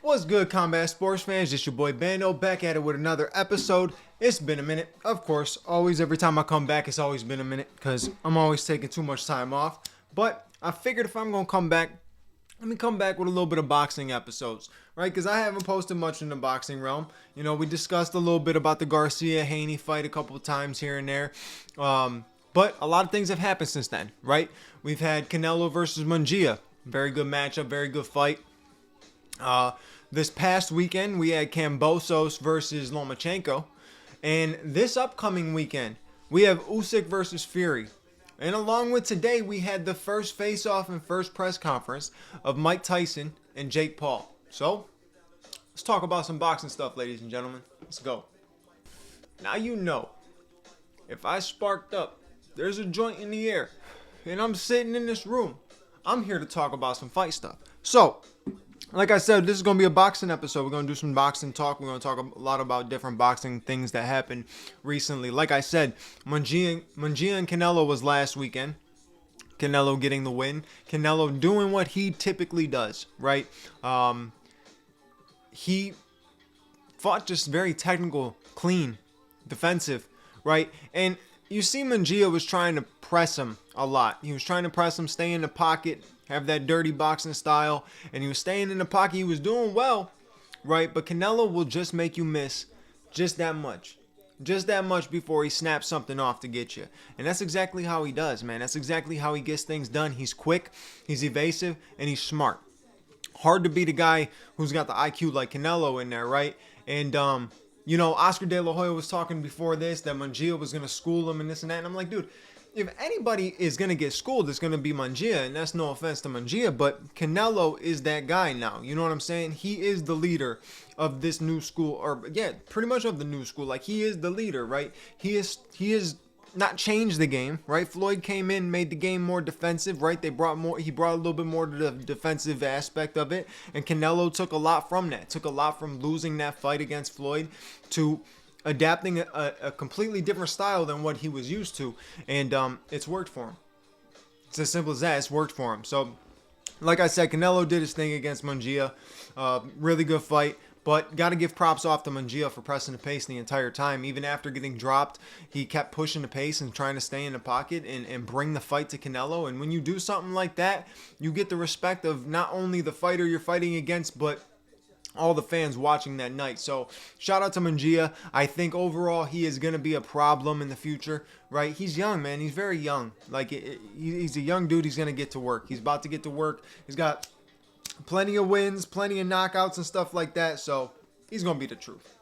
What's good, combat sports fans? It's your boy Bando back at it with another episode. It's been a minute, of course. Always, every time I come back, it's always been a minute because I'm always taking too much time off. But I figured if I'm gonna come back, let me come back with a little bit of boxing episodes, right? Because I haven't posted much in the boxing realm. You know, we discussed a little bit about the Garcia-Haney fight a couple of times here and there. But a lot of things have happened since then, right? We've had Canelo versus Munguia. Very good matchup, very good fight. This past weekend, we had KAMBOSOS versus Lomachenko. And this upcoming weekend, we have USYK versus Fury. And along with today, we had the first face-off and first press conference of Mike Tyson and Jake Paul. So, let's talk about some boxing stuff, ladies and gentlemen. Let's go. Now you know, if I sparked up, there's a joint in the air, and I'm sitting in this room, I'm here to talk about some fight stuff. So, like I said, this is going to be a boxing episode. We're going to do some boxing talk. We're going to talk a lot about different boxing things that happened recently. Like I said, Munguia and Canelo was last weekend. Canelo getting the win. Canelo doing what he typically does, right? He fought just very technical, clean, defensive, right? And you see Munguia was trying to press him a lot. He was trying to press him, stay in the pocket, have that dirty boxing style, and he was staying in the pocket. He was doing well, right? But Canelo will just make you miss just that much before he snaps something off to get you. And that's exactly how he does, man. That's exactly how he gets things done. He's quick, he's evasive, and he's smart. Hard to beat a guy who's got the IQ like Canelo in there, right? And you know, Oscar De La Hoya was talking before this that Munguia was going to school him and this and that. And I'm like, dude, if anybody is going to get schooled, it's going to be Munguia. And that's no offense to Munguia, but Canelo is that guy now. You know what I'm saying? He is the leader of this new school, or yeah, pretty much of the new school. Like, he is the leader, right? He is not changed the game, right? Floyd came in, made the game more defensive, right? He brought a little bit more to the defensive aspect of it, and Canelo took a lot from that. Took a lot from losing that fight against Floyd to adapting a completely different style than what he was used to, and it's worked for him. It's as simple as that. It's worked for him. So, like I said, Canelo did his thing against Munguia. Really good fight. But got to give props off to Munguia for pressing the pace the entire time. Even after getting dropped, he kept pushing the pace and trying to stay in the pocket and bring the fight to Canelo. And when you do something like that, you get the respect of not only the fighter you're fighting against, but all the fans watching that night. So shout out to Munguia. I think overall he is going to be a problem in the future, right? He's young, man. He's very young. Like, he's a young dude. He's going to get to work. He's about to get to work. He's got plenty of wins, plenty of knockouts and stuff like that. So he's going to be the truth.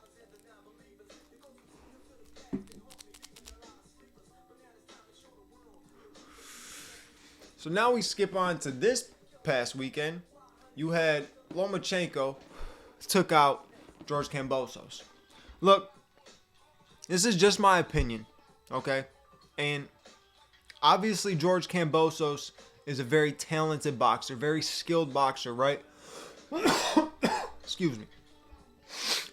So now we skip on to this past weekend. You had Lomachenko took out George KAMBOSOS. Look, this is just my opinion, okay? And obviously George KAMBOSOS is a very talented boxer, very skilled boxer, right? Excuse me.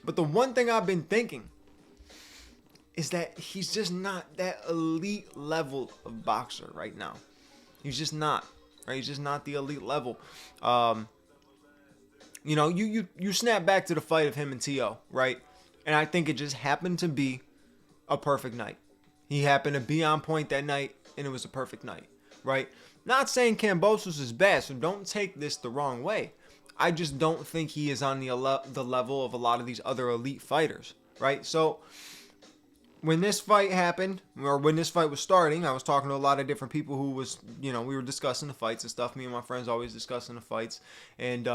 But the one thing I've been thinking is that he's just not that elite level of boxer right now. He's just not, right? He's just not the elite level. You know, you snap back to the fight of him and T.O., right? And I think it just happened to be a perfect night. He happened to be on point that night, and it was a perfect night, right? Not saying KAMBOSOS is bad, so don't take this the wrong way. I just don't think he is on the level of a lot of these other elite fighters, right? So when this fight happened, or when this fight was starting, I was talking to a lot of different people who was, you know, we were discussing the fights and stuff. Me and my friends always discussing the fights. And,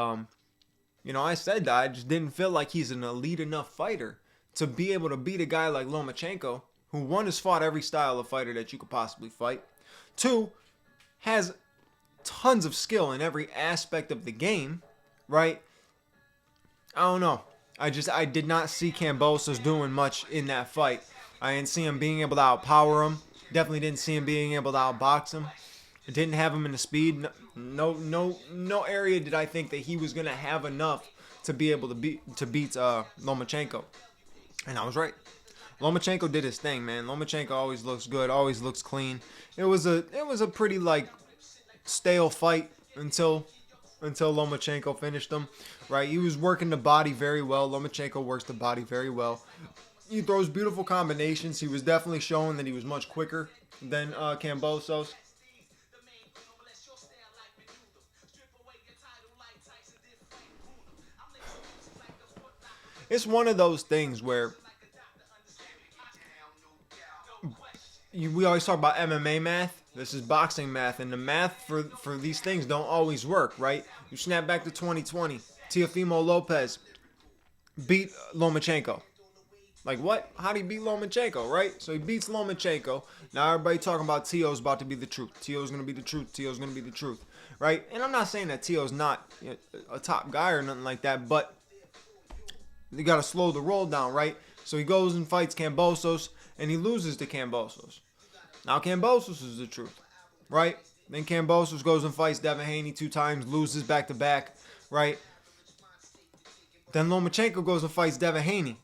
you know, I said that I just didn't feel like he's an elite enough fighter to be able to beat a guy like Lomachenko, who, one, has fought every style of fighter that you could possibly fight. Two, has tons of skill in every aspect of the game, right? I don't know. I did not see KAMBOSOS doing much in that fight. I didn't see him being able to outpower him. Definitely didn't see him being able to outbox him. I didn't have him in the speed. No area did I think that he was gonna have enough to be able to beat Lomachenko. And I was right. Lomachenko did his thing, man. Lomachenko always looks good, always looks clean. It was a pretty like stale fight until until Lomachenko finished him, right? He was working the body very well. Lomachenko works the body very well. He throws beautiful combinations. He was definitely showing that he was much quicker than KAMBOSOS. It's one of those things where we always talk about MMA math. This is boxing math, and the math for these things don't always work, right? You snap back to 2020. Teofimo Lopez beat Lomachenko. Like, what? How did he beat Lomachenko, right? So he beats Lomachenko. Now everybody talking about Teo's about to be the truth. Teo's going to be the truth. Teo's going to be the truth, right? And I'm not saying that Teo's not a top guy or nothing like that, but you got to slow the roll down, right? So he goes and fights KAMBOSOS, and he loses to KAMBOSOS. Now KAMBOSOS is the truth, right? Then KAMBOSOS goes and fights Devin Haney 2 times, loses back-to-back, right? Then Lomachenko goes and fights Devin Haney,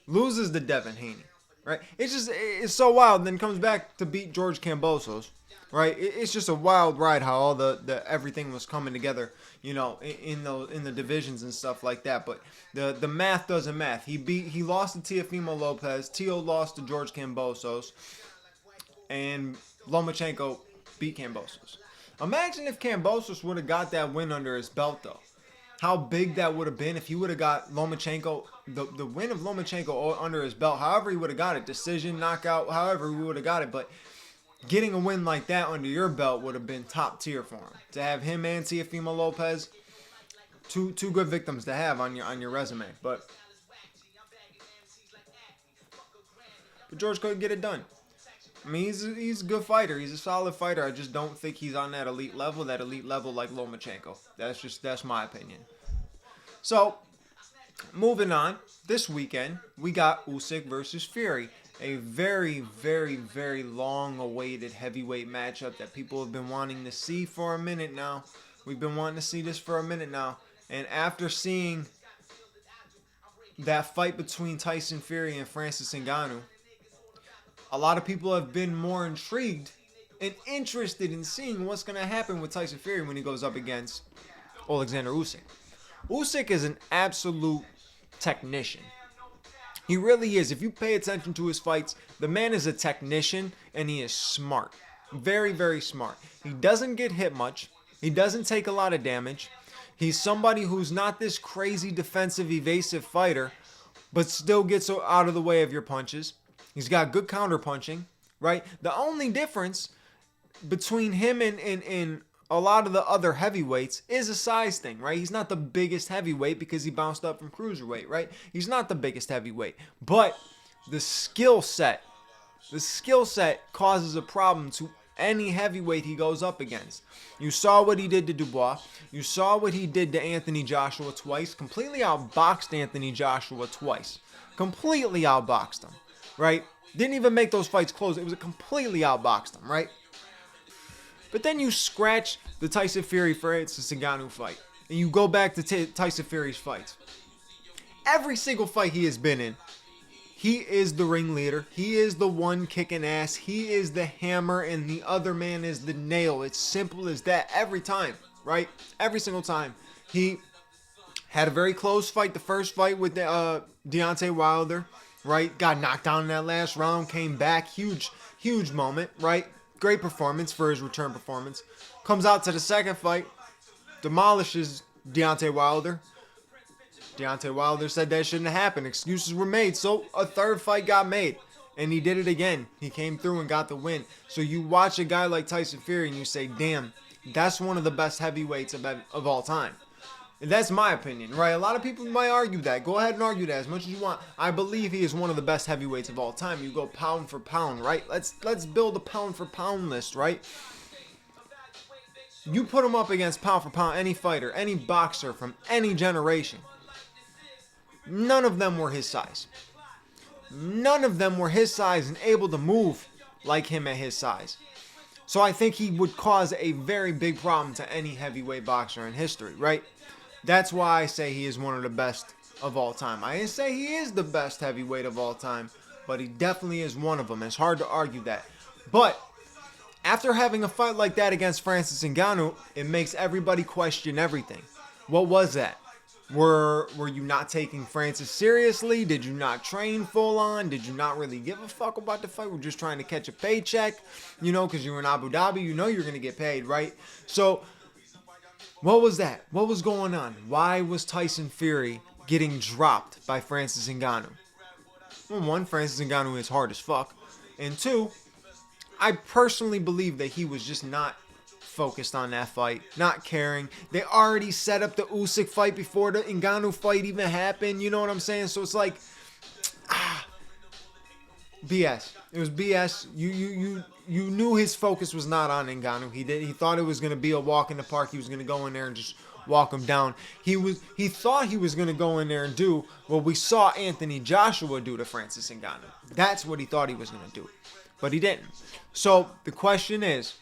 loses to Devin Haney, right? It's so wild. Then comes back to beat George KAMBOSOS, right? It's just a wild ride how all the everything was coming together, in the divisions and stuff like that. But the math doesn't math. He lost to Teofimo Lopez. Teo lost to George KAMBOSOS, and Lomachenko beat KAMBOSOS. Imagine if KAMBOSOS would have got that win under his belt, though. How big that would have been if he would have got Lomachenko, the win of Lomachenko under his belt. However he would have got it, decision, knockout, however he would have got it. But getting a win like that under your belt would have been top tier for him. To have him and Teofimo Lopez, two good victims to have on your resume. But George couldn't get it done. I mean, he's a good fighter. He's a solid fighter. I just don't think he's on that elite level like Lomachenko. That's my opinion. So, moving on. This weekend, we got USYK versus Fury. A very, very, very long-awaited heavyweight matchup that people have been wanting to see for a minute now. We've been wanting to see this for a minute now. And after seeing that fight between Tyson Fury and Francis Ngannou, a lot of people have been more intrigued and interested in seeing what's going to happen with Tyson Fury when he goes up against Alexander Usyk. Usyk is an absolute technician. He really is. If you pay attention to his fights, the man is a technician and he is smart. Very, very smart. He doesn't get hit much. He doesn't take a lot of damage. He's somebody who's not this crazy defensive, evasive fighter, but still gets out of the way of your punches. He's got good counter punching, right? The only difference between him and a lot of the other heavyweights is a size thing, right? He's not the biggest heavyweight because he bounced up from cruiserweight, right? He's not the biggest heavyweight. But the skill set causes a problem to any heavyweight he goes up against. You saw what he did to Dubois. You saw what he did to Anthony Joshua twice. Completely outboxed Anthony Joshua twice. Completely outboxed him. Right? Didn't even make those fights close. It was a completely outboxed them, right? But then you scratch the Tyson Fury Francis Ngannou fight, and you go back to Tyson Fury's fights. Every single fight he has been in, he is the ringleader. He is the one kicking ass. He is the hammer, and the other man is the nail. It's simple as that every time, right? Every single time. He had a very close fight, the first fight with Deontay Wilder. Right, got knocked down in that last round, came back, huge moment, right? Great performance for his return performance. Comes out to the second fight, demolishes Deontay Wilder. Deontay Wilder said that shouldn't have happened. Excuses were made, so a third fight got made. And he did it again. He came through and got the win. So you watch a guy like Tyson Fury and you say, damn, that's one of the best heavyweights of all time. And that's my opinion, right? A lot of people might argue that. Go ahead and argue that as much as you want. I believe he is one of the best heavyweights of all time. You go pound for pound, right? Let's build a pound for pound list, right? You put him up against pound for pound, any fighter, any boxer from any generation. None of them were his size. None of them were his size and able to move like him at his size. So I think he would cause a very big problem to any heavyweight boxer in history, right? That's why I say he is one of the best of all time. I didn't say he is the best heavyweight of all time, but he definitely is one of them. It's hard to argue that. But After having a fight like that against Francis Ngannou, it makes everybody question everything. What was that? Were you not taking Francis seriously? Did you not train full on? Did you not really give a fuck about the fight? We're just trying to catch a paycheck, because you were in Abu Dhabi. You know you're going to get paid, right? So, what was that? What was going on? Why was Tyson Fury getting dropped by Francis Ngannou? Well, one, Francis Ngannou is hard as fuck. And two, I personally believe that he was just not focused on that fight, not caring. They already set up the Usyk fight before the Ngannou fight even happened. You know what I'm saying? So it's like, BS. It was BS. You knew his focus was not on Ngannou. He thought it was gonna be a walk in the park. He was gonna go in there and just walk him down. He thought he was gonna go in there and do what we saw Anthony Joshua do to Francis Ngannou. That's what he thought he was gonna do, but he didn't. So the question is,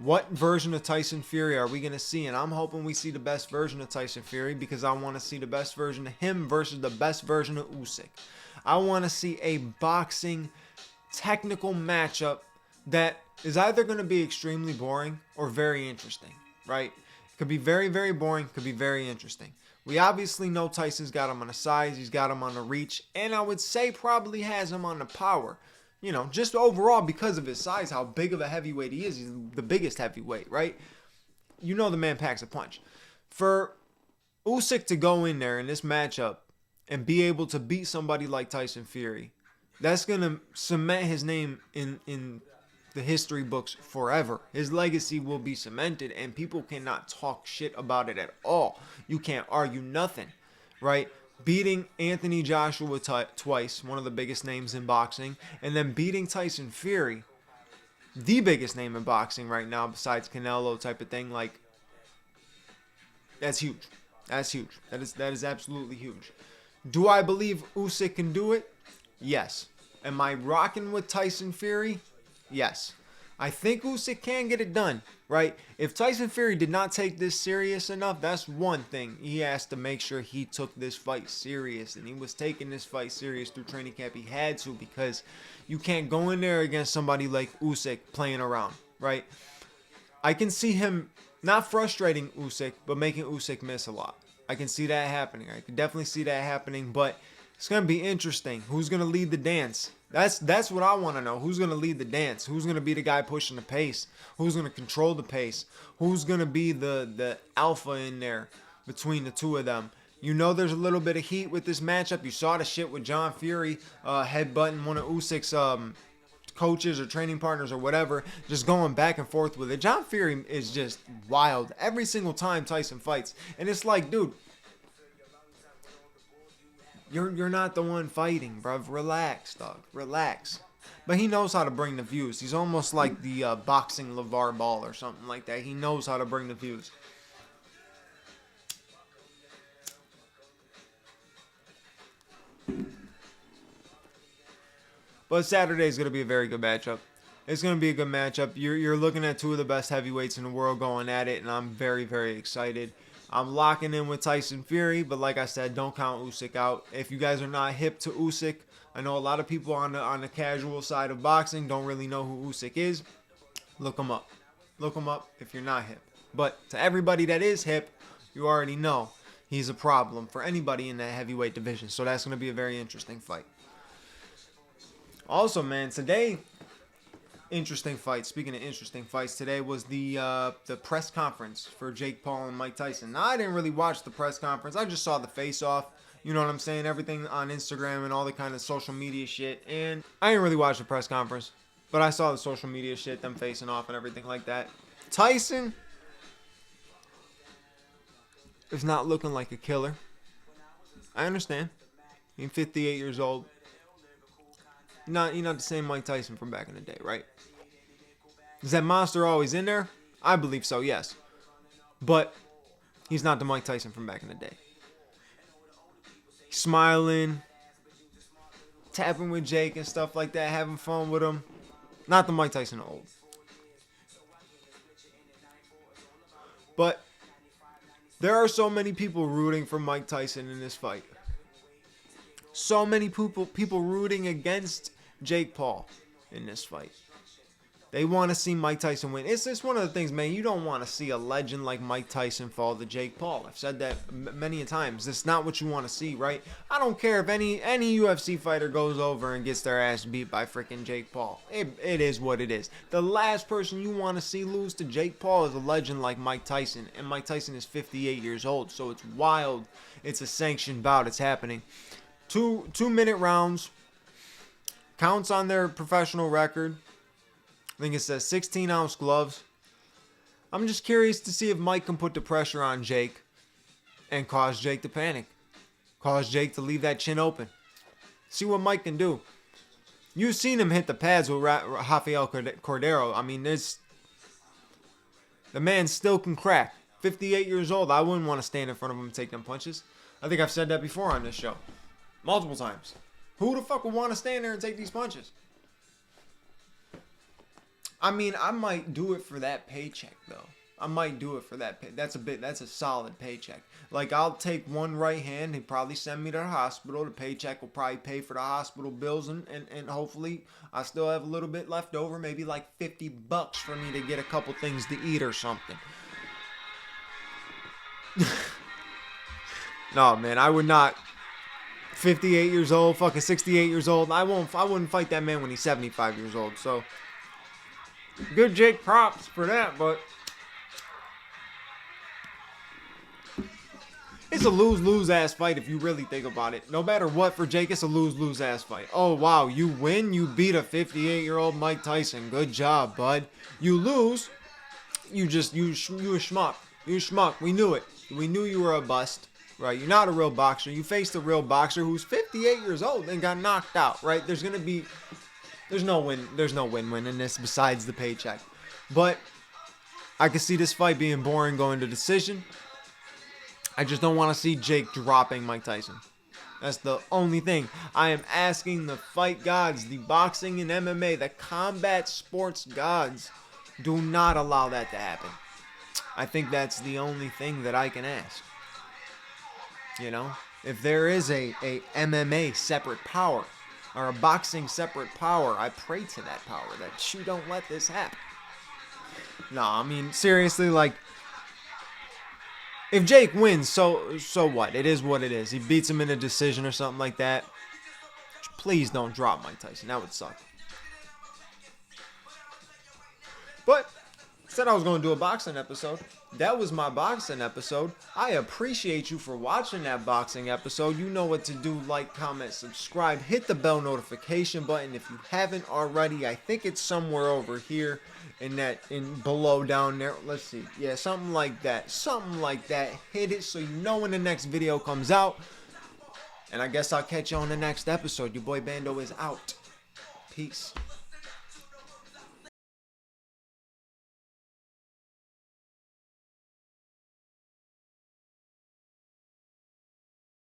what version of Tyson Fury are we going to see? And I'm hoping we see the best version of Tyson Fury, because I want to see the best version of him versus the best version of Usyk. I want to see a boxing technical matchup that is either going to be extremely boring or very interesting, right? It could be very, very boring, could be very interesting. We obviously know Tyson's got him on the size, he's got him on the reach, and I would say probably has him on the power. Just overall because of his size, how big of a heavyweight he is. He's the biggest heavyweight, right? The man packs a punch. For Usyk to go in there in this matchup and be able to beat somebody like Tyson Fury, that's going to cement his name in the history books forever. His legacy will be cemented, and people cannot talk shit about it at all. You can't argue nothing, right? Beating Anthony Joshua twice, one of the biggest names in boxing, and then beating Tyson Fury, the biggest name in boxing right now besides Canelo type of thing, like, that's huge. That's huge. That is absolutely huge. Do I believe Usyk can do it? Yes. Am I rocking with Tyson Fury? Yes. I think Usyk can get it done, right? If Tyson Fury did not take this serious enough, that's one thing. He has to make sure he took this fight serious, and he was taking this fight serious through training camp. He had to, because you can't go in there against somebody like Usyk playing around, right? I can see him not frustrating Usyk, but making Usyk miss a lot. I can see that happening. I can definitely see that happening, but it's going to be interesting. Who's going to lead the dance? That's what I want to know. Who's going to lead the dance? Who's going to be the guy pushing the pace? Who's going to control the pace? Who's going to be the alpha in there between the two of them? There's a little bit of heat with this matchup. You saw the shit with John Fury headbutting one of Usyk's coaches or training partners or whatever, just going back and forth with it. John Fury is just wild every single time Tyson fights. And it's like, dude, You're not the one fighting, bruv. Relax, dog. Relax. But he knows how to bring the views. He's almost like the boxing LeVar Ball or something like that. He knows how to bring the views. But Saturday is going to be a very good matchup. It's going to be a good matchup. You're looking at two of the best heavyweights in the world going at it, and I'm very, very excited. I'm locking in with Tyson Fury, but like I said, don't count Usyk out. If you guys are not hip to Usyk, I know a lot of people on the casual side of boxing don't really know who Usyk is. Look him up. Look him up if you're not hip. But to everybody that is hip, you already know he's a problem for anybody in that heavyweight division. So that's going to be a very interesting fight. Also, man, today, interesting fight. Speaking of interesting fights, today was the press conference for Jake Paul and Mike Tyson. Now, I didn't really watch the press conference. I just saw the face-off. You know what I'm saying? Everything on Instagram and all the kind of social media shit. And I didn't really watch the press conference, but I saw the social media shit, them facing off and everything like that. Tyson is not looking like a killer. I understand. He's 58 years old. You're not the same Mike Tyson from back in the day, right? Is that monster always in there? I believe so, yes. But he's not the Mike Tyson from back in the day. Smiling, tapping with Jake and stuff like that, having fun with him. Not the Mike Tyson old. But there are so many people rooting for Mike Tyson in this fight. So many people rooting against Jake Paul in this fight. They want to see Mike Tyson win. It's just one of the things, man. You don't want to see a legend like Mike Tyson fall to Jake Paul. I've said that many a times. It's not what you want to see, right? I don't care if any UFC fighter goes over and gets their ass beat by freaking Jake Paul. It is what it is. The last person you want to see lose to Jake Paul is a legend like Mike Tyson. And Mike Tyson is 58 years old, so it's wild. It's a sanctioned bout. It's happening. 2-minute rounds. Counts on their professional record. I think it says 16-ounce gloves. I'm just curious to see if Mike can put the pressure on Jake and cause Jake to panic. Cause Jake to leave that chin open. See what Mike can do. You've seen him hit the pads with Rafael Cordero. I mean, the man still can crack. 58 years old. I wouldn't want to stand in front of him and take them punches. I think I've said that before on this show. Multiple times. Who the fuck would want to stand there and take these punches? I mean, I might do it for that paycheck, though. I might do it for that pay. That's a solid paycheck. Like, I'll take one right hand. He'd probably send me to the hospital. The paycheck will probably pay for the hospital bills. And hopefully, I still have a little bit left over. Maybe like $50 for me to get a couple things to eat or something. No, man, I would not. 58 years old, fucking 68 years old. I wouldn't fight that man when he's 75 years old. So, good Jake props for that, but it's a lose-lose ass fight if you really think about it. No matter what for Jake, it's a lose-lose ass fight. Oh, wow, you win, you beat a 58-year-old Mike Tyson. Good job, bud. You lose, you a schmuck. You a schmuck. We knew it. We knew you were a bust. Right, you're not a real boxer. You faced a real boxer who's 58 years old and got knocked out. Right, there's no win-win in this besides the paycheck. But I can see this fight being boring going to decision. I just don't want to see Jake dropping Mike Tyson. That's the only thing. I am asking the fight gods, the boxing and MMA, the combat sports gods, do not allow that to happen. I think that's the only thing that I can ask. You know, if there is a MMA separate power or a boxing separate power, I pray to that power that you don't let this happen. No, I mean, seriously, like, if Jake wins, so what? It is what it is. He beats him in a decision or something like that. Please don't drop Mike Tyson. That would suck. But said I was going to do a boxing episode. That was my boxing episode. I appreciate you for watching that boxing episode. You know what to do. Like, comment, subscribe. Hit the bell notification button if you haven't already. I think it's somewhere over here in below down there. Let's see. Yeah, something like that. Something like that. Hit it so you know when the next video comes out. And I guess I'll catch you on the next episode. Your boy Bando is out. Peace.